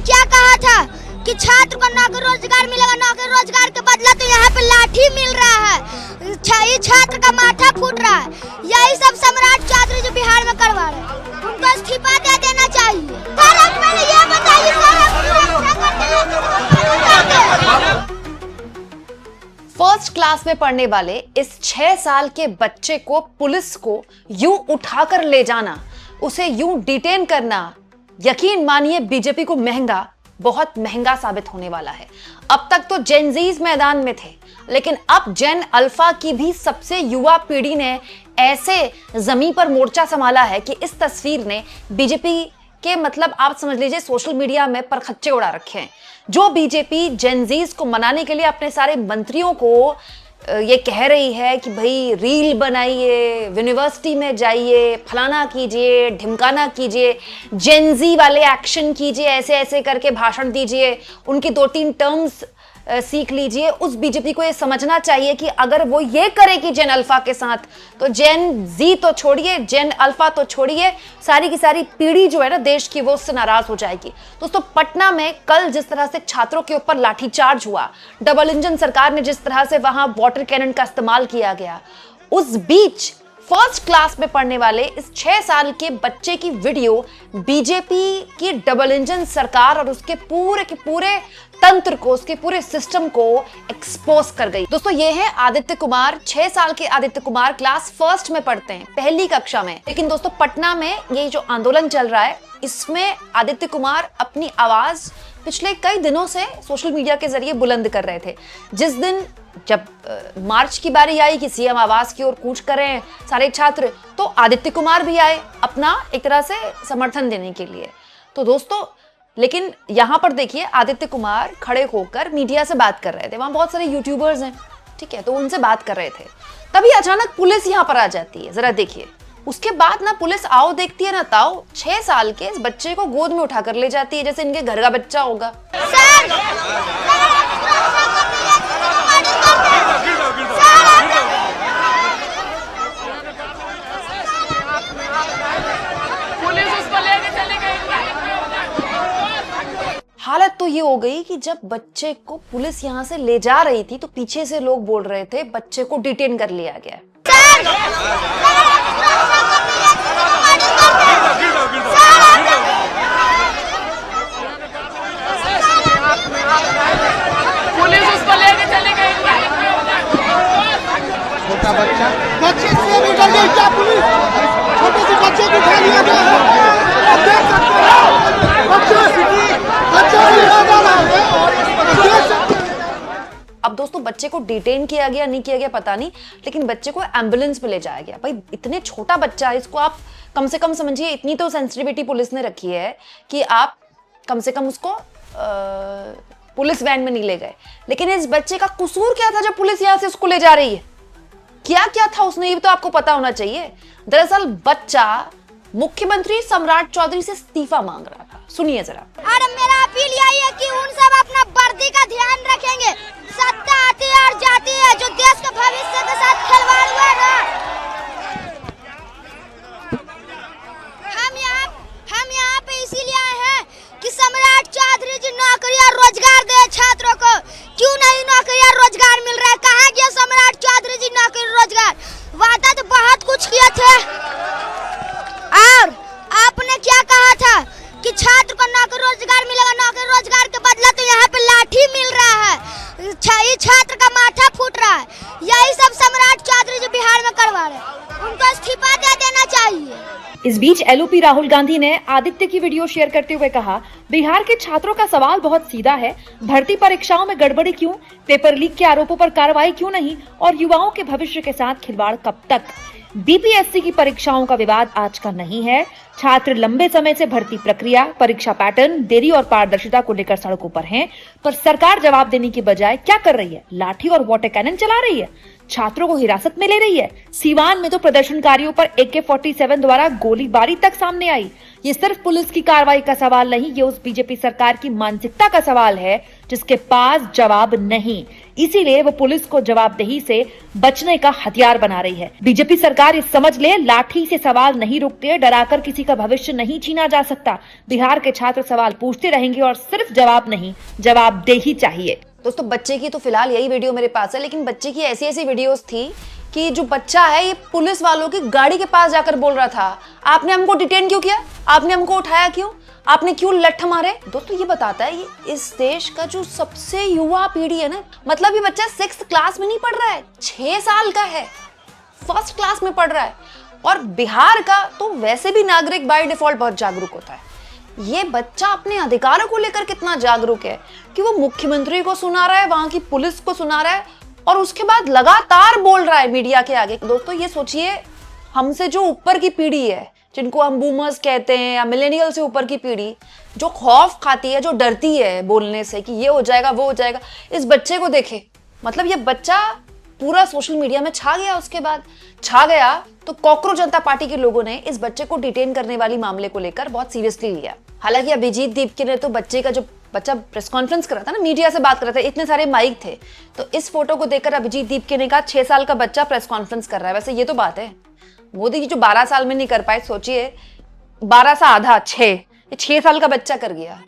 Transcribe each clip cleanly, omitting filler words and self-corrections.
क्या कहा था कि छात्र को नौकरी रोजगार मिलेगा, नौकरी रोजगार के बदला तो यहाँ पे लाठी मिल रहा है, छात्र का माथा फूट रहा है। यही सब सम्राट चौधरी जो बिहार में करवा रहे हैं, उनको इस्तीफा दे देना चाहिए। सर आप पहले ये बताइए, फर्स्ट क्लास में पढ़ने वाले इस 6 साल के बच्चे को पुलिस को यूं उठाकर ले जाना, उसे यूं डिटेन करना, यकीन मानिए बीजेपी को महंगा, बहुत महंगा साबित होने वाला है। अब तक तो जेनजीज मैदान में थे, लेकिन अब जेन अल्फा की भी सबसे युवा पीढ़ी ने ऐसे जमीन पर मोर्चा संभाला है कि इस तस्वीर ने बीजेपी के मतलब आप समझ लीजिए सोशल मीडिया में परखच्चे उड़ा रखे हैं। जो बीजेपी जेनजीज को मनाने के लिए अपने सारे मंत्रियों को ये कह रही है कि भाई रील बनाइए, यूनिवर्सिटी में जाइए, फलाना कीजिए, ढिमकाना कीजिए, जेनजी वाले एक्शन कीजिए, ऐसे ऐसे करके भाषण दीजिए, उनकी 2-3 टर्म्स सीख लीजिए। उस बीजेपी को ये समझना चाहिए कि अगर वो ये करेगी जेन अल्फा के साथ, तो जेन जी तो छोड़िए, जेन अल्फा तो छोड़िए, सारी की सारी पीढ़ी जो है ना देश की, वो उससे नाराज हो जाएगी। दोस्तों पटना में कल जिस तरह से छात्रों के ऊपर लाठीचार्ज हुआ, डबल इंजन सरकार ने जिस तरह से वहां वाटर कैनन का इस्तेमाल किया गया, उस बीच फर्स्ट क्लास में पढ़ने वाले इस 6 साल के बच्चे की वीडियो बीजेपी की डबल इंजन सरकार और उसके पूरे के पूरे तंत्र को, उसके पूरे सिस्टम को एक्सपोज कर गई। दोस्तों ये है आदित्य कुमार, 6 साल के आदित्य कुमार क्लास फर्स्ट में पढ़ते हैं, पहली कक्षा में। लेकिन दोस्तों पटना में ये जो आंदोलन चल रहा है, इसमें आदित्य कुमार अपनी आवाज पिछले कई दिनों से सोशल मीडिया के जरिए बुलंद कर रहे थे। जिस दिन जब मार्च की बारी आई कि सीएम आवास की ओर कूच करें सारे छात्र, तो आदित्य कुमार भी आए अपना एक तरह से समर्थन देने के लिए। तो दोस्तों लेकिन यहां पर देखिए आदित्य कुमार खड़े होकर मीडिया से बात कर रहे थे, वहां बहुत सारे यूट्यूबर्स हैं, ठीक है, तो उनसे बात कर रहे थे, तभी अचानक पुलिस यहां पर आ जाती है। जरा देखिए, उसके बाद ना पुलिस आओ देखती है ना ताओ, 6 साल के इस बच्चे को गोद में उठाकर ले जाती है जैसे इनके घर का बच्चा होगा। हालत तो ये हो गई कि जब बच्चे को पुलिस यहां से ले जा रही थी तो पीछे से लोग बोल रहे थे बच्चे को डिटेन कर लिया गया। पुलिस उसको लेके चली गई। छोटा बच्चा, बच्चे से भी डर गई क्या पुलिस? छोटे से बच्चे को उठा लिया गया। आप देख सकते हो बच्चा अब दोस्तों बच्चे को डिटेन किया गया नहीं किया गया पता नहीं, लेकिन बच्चे को एम्बुलेंस पे ले जाया गया। भाई इतने छोटा बच्चा है, इसको आप कम से कम समझिए, इतनी तो सेंसिटिविटी पुलिस ने रखी है कि आप कम से कम उसको पुलिस वैन में नहीं ले गए। लेकिन इस बच्चे का कसूर क्या था जब पुलिस यहां से उसको ले जा रही है? क्या क्या था उसने, ये तो आपको पता होना चाहिए। दरअसल बच्चा मुख्यमंत्री सम्राट चौधरी से इस्तीफा मांग रहा था। सुनिए जरा। और मेरा अपील यही है कि उन सब अपना वर्दी का ध्यान रखेंगे। सत्ता आती है और जाती है, जो देश के भविष्य के साथ खिलवाड़ हुआ ना, हम यहाँ पे इसीलिए आए हैं कि सम्राट चौधरी जी नौकरी और रोजगार दे छात्रों को। क्यों नहीं नौकरी और रोजगार मिल रहा है? कहाँ गया सम्राट चौधरी जी नौकरी रोजगार? वादा तो बहुत कुछ किए थे। और आपने क्या कहा था कि छात्र को नौकरी रोजगार मिलेगा, नौकरी रोजगार के बदला तो यहाँ पे लाठी मिल रहा है, छात्र का माथा फूट रहा है। यही सब सम्राट चौधरी जी बिहार में करवा रहे हैं, उनको इस्तीफा दे देना चाहिए। इस बीच एलओपी राहुल गांधी ने आदित्य की वीडियो शेयर करते हुए कहा, बिहार के छात्रों का सवाल बहुत सीधा है, भर्ती परीक्षाओं में गड़बड़ी क्यों, पेपर लीक के आरोपों पर कार्रवाई क्यों नहीं और युवाओं के भविष्य के साथ खिलवाड़ कब तक? बीपीएससी की परीक्षाओं का विवाद आज का नहीं है। छात्र लंबे समय से भर्ती प्रक्रिया, परीक्षा पैटर्न, देरी और पारदर्शिता को लेकर सड़कों पर हैं, पर सरकार जवाब देने की बजाय क्या कर रही है? लाठी और वाटर कैनन चला रही है, छात्रों को हिरासत में ले रही है। सीवान में तो प्रदर्शनकारियों पर AK-47 द्वारा गोलीबारी तक सामने आई। ये सिर्फ पुलिस की कार्रवाई का सवाल नहीं, ये उस बीजेपी सरकार की मानसिकता का सवाल है जिसके पास जवाब नहीं। इसीलिए वो पुलिस को जवाबदेही से बचने का हथियार बना रही है। बीजेपी सरकार ये समझ ले, लाठी से सवाल नहीं रुकते, डराकर किसी का भविष्य नहीं छीना जा सकता। बिहार के छात्र सवाल पूछते रहेंगे और सिर्फ जवाब नहीं, जवाबदेही चाहिए। दोस्तों, बच्चे की तो फिलहाल यही वीडियो मेरे पास है, लेकिन बच्चे की ऐसी ऐसी वीडियोस थी कि जो बच्चा है ये पुलिस वालों की गाड़ी के पास जाकर बोल रहा था, आपने हमको डिटेन क्यों किया, आपने हमको उठाया क्यों, आपने क्यों लठ मारे। दोस्तों, ये बताता है ये इस देश का जो सबसे युवा पीढ़ी है ना, मतलब ये बच्चा 6th क्लास में नहीं पढ़ रहा है, 6 साल का है, 1st क्लास में पढ़ रहा है। और बिहार का तो वैसे भी नागरिक बाय डिफॉल्ट बहुत जागरूक होता है। ये बच्चा अपने अधिकारों को लेकर कितना जागरूक है कि वो मुख्यमंत्री को सुना रहा है, वहां की पुलिस को सुना रहा है और उसके बाद लगातार बोल रहा है मीडिया के आगे। दोस्तों, ये सोचिए, हमसे जो ऊपर की पीढ़ी है, जिनको हम बूमर्स कहते हैं, या मिलेनियल से ऊपर की पीढ़ी, जो खौफ खाती है, जो डरती है बोलने से कि ये हो जाएगा वो हो जाएगा, इस बच्चे को देखे। मतलब ये बच्चा पूरा सोशल मीडिया में छा गया। उसके बाद छा गया तो कॉकरोच जनता पार्टी के लोगों ने इस बच्चे को डिटेन करने वाली मामले को लेकर बहुत सीरियसली लिया। हालांकि अभिजीत दीपके ने तो बच्चा प्रेस कॉन्फ्रेंस कर रहा था ना, मीडिया से बात कर रहा था, इतने सारे माइक थे, तो इस फोटो को देखकर अभिजीत दीपके ने कहा 6 साल का बच्चा प्रेस कॉन्फ्रेंस कर रहा है। वैसे ये तो बात है, मोदी जी जो 12 साल में नहीं कर पाए, सोचिए 12 सा आधा 6 साल का बच्चा कर गया।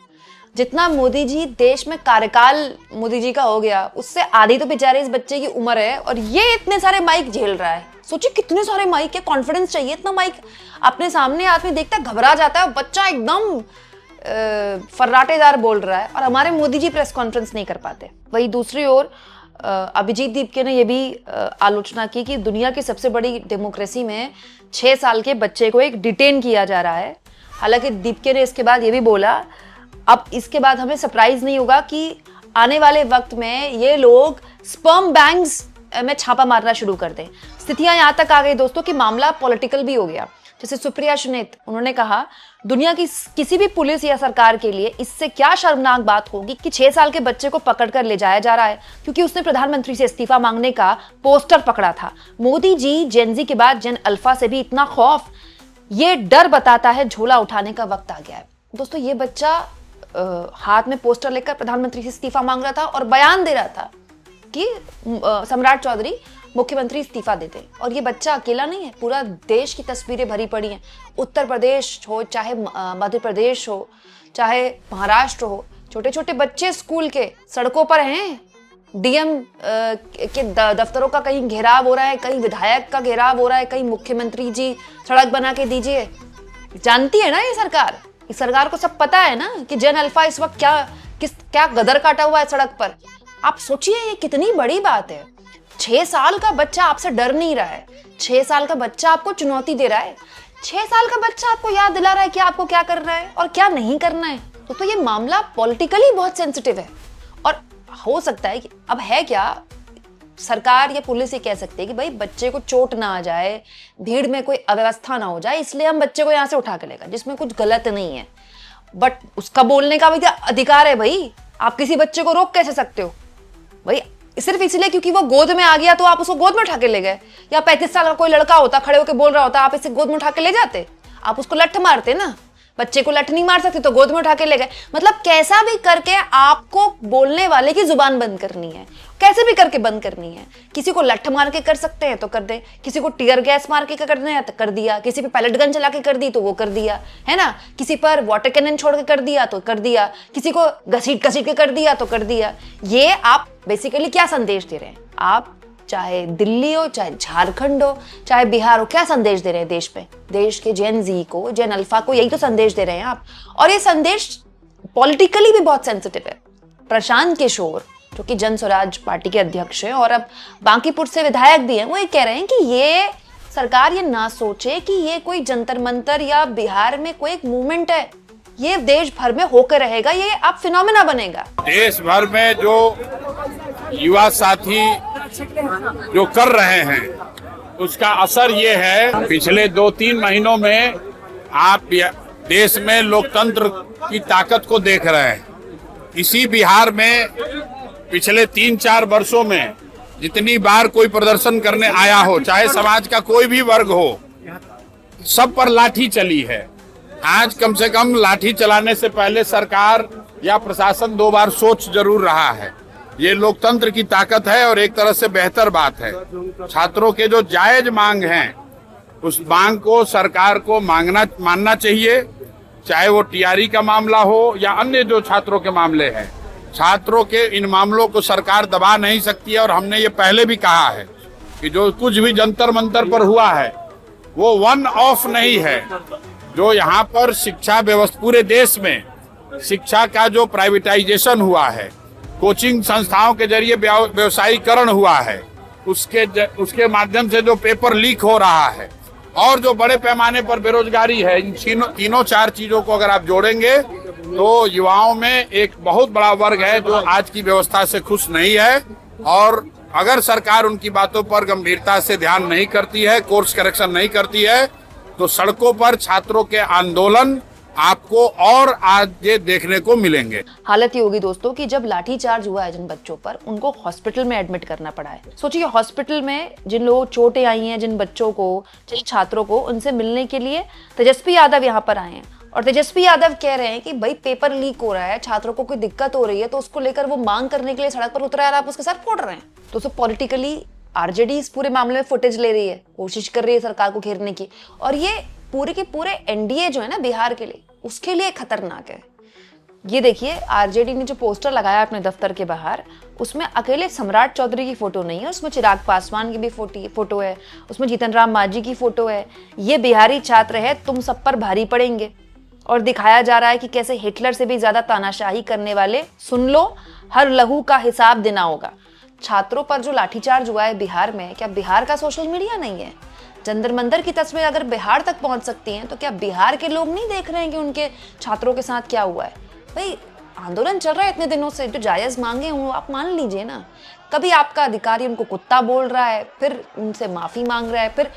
जितना मोदी जी देश में कार्यकाल मोदी जी का हो गया, उससे आधी तो बेचारे इस बच्चे की उम्र है, और ये इतने सारे माइक झेल रहा है। सोचिए कितने सारे माइक है, कॉन्फिडेंस चाहिए इतना माइक अपने सामने, आदमी देखता है घबरा जाता है, बच्चा एकदम फर्राटेदार बोल रहा है और हमारे मोदी जी प्रेस कॉन्फ्रेंस नहीं कर पाते। वही दूसरी ओर अभिजीत दीपके ने यह भी आलोचना की कि दुनिया की सबसे बड़ी डेमोक्रेसी में 6 साल के बच्चे को एक डिटेन किया जा रहा है। हालांकि दीपके ने इसके बाद ये भी बोला, अब इसके बाद हमें सरप्राइज नहीं होगा कि आने वाले वक्त में ये लोग स्पर्म बैंक्स में छापा मारना शुरू कर दें। स्थितियां यहां तक आ गई दोस्तों कि मामला पॉलिटिकल भी हो गया। जैसे सुप्रिया सुनेत, उन्होंने कहा दुनिया की किसी भी पुलिस या सरकार के लिए इससे क्या शर्मनाक बात होगी कि 6 साल के बच्चे को पकड़कर ले जाया जा रहा है, क्योंकि उसने प्रधानमंत्री से इस्तीफा मांगने का पोस्टर पकड़ा था। मोदी जी जेनजी के बाद जेन अल्फा से भी इतना खौफ, ये डर बताता है झोला उठाने का वक्त आ गया है। दोस्तों, ये बच्चा हाथ में पोस्टर लेकर प्रधानमंत्री से इस्तीफा मांग रहा था और बयान दे रहा था कि सम्राट चौधरी मुख्यमंत्री इस्तीफा देते। और ये बच्चा अकेला नहीं है, पूरा देश की तस्वीरें भरी पड़ी हैं। उत्तर प्रदेश हो, चाहे मध्य प्रदेश हो, चाहे महाराष्ट्र हो, छोटे छोटे बच्चे स्कूल के सड़कों पर हैं। डीएम के दफ्तरों का कहीं घेराव हो रहा है, कहीं विधायक का घेराव हो रहा है, कहीं मुख्यमंत्री जी सड़क बना के दीजिए। जानती है ना ये सरकार, इस सरकार को सब पता है ना कि जेन अल्फा इस वक्त क्या गदर काटा हुआ है सड़क पर। आप सोचिए ये कितनी बड़ी बात है। 6 साल का बच्चा आपसे डर नहीं रहा है, 6 साल का बच्चा आपको चुनौती दे रहा है, 6 साल का बच्चा आपको याद दिला रहा है कि आपको क्या करना है और क्या नहीं करना है। तो ये मामला पॉलिटिकली बहुत सेंसिटिव है। और हो सकता है कि अब है क्या, सरकार या पुलिस ये कह सकती है कि भाई बच्चे को चोट ना आ जाए, भीड़ में कोई अव्यवस्था ना हो जाए, इसलिए हम बच्चे को यहाँ से उठा के लेगा, जिसमें कुछ गलत नहीं है। बट उसका बोलने का भी अधिकार है भाई, आप किसी बच्चे को रोक कैसे सकते हो भाई? सिर्फ इसलिए क्योंकि वो गोद में आ गया तो आप उसको गोद में उठा के ले गए? या 35 साल का कोई लड़का होता, खड़े होकर बोल रहा होता, आप इसे गोद में उठा के ले जाते? आप उसको लठ मारते ना, बच्चे को लठ नहीं मार सकते तो गोद में उठा के ले गए। मतलब कैसा भी करके आपको बोलने वाले की जुबान बंद करनी है, कैसे भी करके बंद करनी है। किसी को लठ मार के कर सकते हैं तो कर दे, किसी को टीयर गैस मार के करना है तो कर दिया, किसी पे पैलेट गन चला के कर दी तो वो कर दिया, है ना, किसी पर वाटर कैनन छोड़ के कर दिया तो कर दिया, किसी को घसीट के कर दिया तो कर दिया। ये आप बेसिकली क्या संदेश दे रहे हैं? आप चाहे दिल्ली हो, चाहे झारखंड हो, चाहे बिहार हो, क्या संदेश दे रहे हैं देश पे? देश के जेन जी को, जेन अल्फा को यही तो संदेश दे रहे हैं आप। और ये संदेश पॉलिटिकली भी बहुत सेंसिटिव है। प्रशांत किशोर, जो कि जन स्वराज पार्टी के अध्यक्ष हैं और अब बांकीपुर से विधायक भी हैं, वो ये कह रहे हैं कि ये सरकार ये ना सोचे कि ये कोई जंतर मंतर या बिहार में कोई एक मूवमेंट है, ये देश भर में होकर रहेगा, ये अब फिनोमेना बनेगा। देश भर में जो युवा साथी जो कर रहे हैं उसका असर ये है, पिछले 2-3 महीनों में आप देश में लोकतंत्र की ताकत को देख रहे हैं। इसी बिहार में पिछले 3-4 वर्षों में जितनी बार कोई प्रदर्शन करने आया हो, चाहे समाज का कोई भी वर्ग हो, सब पर लाठी चली है। आज कम से कम लाठी चलाने से पहले सरकार या प्रशासन 2 बार सोच जरूर रहा है ये लोकतंत्र की ताकत है और एक तरह से बेहतर बात है। छात्रों के जो जायज मांग हैं उस मांग को सरकार को मानना चाहिए, चाहे वो टीआरई का मामला हो या अन्य जो छात्रों के मामले हैं। छात्रों के इन मामलों को सरकार दबा नहीं सकती है और हमने ये पहले भी कहा है कि जो कुछ भी जंतर मंतर पर हुआ है वो वन ऑफ नहीं है। जो यहाँ पर शिक्षा व्यवस्था पूरे देश में शिक्षा का जो प्राइवेटाइजेशन हुआ है, कोचिंग संस्थाओं के जरिए व्यवसायीकरण हुआ है, उसके माध्यम से जो पेपर लीक हो रहा है और जो बड़े पैमाने पर बेरोजगारी है, इन तीनों चार चीजों को अगर आप जोड़ेंगे तो युवाओं में एक बहुत बड़ा वर्ग है जो आज की व्यवस्था से खुश नहीं है। और अगर सरकार उनकी बातों पर गंभीरता से ध्यान नहीं करती है, कोर्स करेक्शन नहीं करती है, तो सड़कों पर छात्रों के आंदोलन आपको और आगे देखने को मिलेंगे। हालत ये होगी दोस्तों कि जब लाठीचार्ज हुआ है जिन बच्चों पर, उनको हॉस्पिटल में एडमिट करना पड़ा है। सोचिए हॉस्पिटल में जिन लोगों चोटें आई हैं, जिन बच्चों को, जिन छात्रों को, उनसे मिलने के लिए तेजस्वी यादव यहाँ पर आए हैं और तेजस्वी यादव कह रहे हैं कि भाई पेपर लीक हो रहा है, छात्रों को कोई दिक्कत हो रही है, तो उसको लेकर वो मांग करने के लिए सड़क पर उतरा है और आप उसके सर फोड़ रहे हैं। तो उसको पॉलिटिकली आरजेडी इस पूरे मामले में फुटेज ले रही है, कोशिश कर रही है सरकार को घेरने की, और ये पूरे के पूरे एनडीए जो है ना बिहार के लिए, उसके लिए खतरनाक है। ये देखिए आरजेडी ने जो पोस्टर लगाया अपने दफ्तर के बाहर, उसमें अकेले सम्राट चौधरी की फोटो नहीं है, उसमें चिराग पासवान की भी फोटो है, उसमें जीतन राम मांझी की फोटो है। ये बिहारी छात्र है, तुम सब पर भारी पड़ेंगे। और दिखाया जा रहा है कि कैसे हिटलर से भी ज्यादा तानाशाही करने वाले, सुन लो, हर लहू का हिसाब देना होगा। छात्रों पर जो लाठीचार्ज हुआ है बिहार में, क्या बिहार का सोशल मीडिया नहीं है? जंतर मंतर की तस्वीर अगर बिहार तक पहुंच सकती हैं, तो क्या बिहार के लोग नहीं देख रहे हैं कि उनके छात्रों के साथ क्या हुआ है? भाई आंदोलन चल रहा है इतने दिनों से, जो जायज मांगे हों आप मान लीजिए ना। कभी आपका अधिकारी उनको कुत्ता बोल रहा है, फिर उनसे माफी मांग रहा है, फिर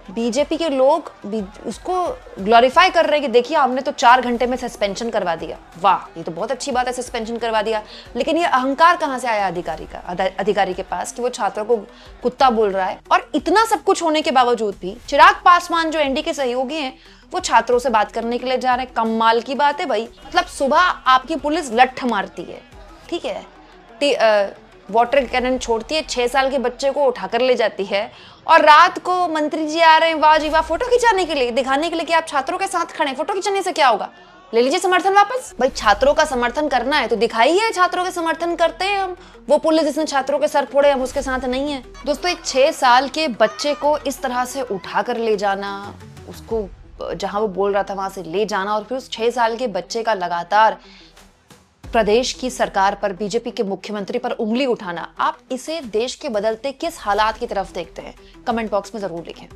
बीजेपी के लोग उसको ग्लोरीफाई कर रहे हैं कि देखिए हमने तो 4 घंटे में सस्पेंशन करवा दिया। वाह, ये तो बहुत अच्छी बात है, सस्पेंशन करवा दिया। लेकिन ये अहंकार कहाँ से आया अधिकारी के पास कि वो छात्रों को कुत्ता बोल रहा है? और इतना सब कुछ होने के बावजूद भी चिराग पासवान जो एनडी के सहयोगी हैं, वो छात्रों से बात करने के लिए जा रहे हैं। कमाल की बात है भाई। मतलब सुबह आपकी पुलिस लठ मारती है, ठीक है, वाटर कैनन छोड़ती है, 6 साल के बच्चे को उठाकर ले जाती है, और रात को मंत्री जी आ रहे हैं, वाह जी वाह, फोटो खिंचाने के लिए, दिखाने के लिए कि आप छात्रों के साथ खड़े हैं। फोटो खिंचाने से क्या होगा? ले लीजिए समर्थन वापस। भाई छात्रों का समर्थन करना है तो दिखाइए, छात्रों के समर्थन करते हैं हम। वो पुलिस जिसने छात्रों के सर फोड़े, हम उसके साथ नहीं है। दोस्तों, एक 6 साल के बच्चे को इस तरह से उठाकर ले जाना, उसको जहां वो बोल रहा था वहां से ले जाना, और फिर उस 6 साल के बच्चे का लगातार प्रदेश की सरकार पर, बीजेपी के मुख्यमंत्री पर उंगली उठाना, आप इसे देश के बदलते किस हालात की तरफ देखते हैं? कमेंट बॉक्स में जरूर लिखें।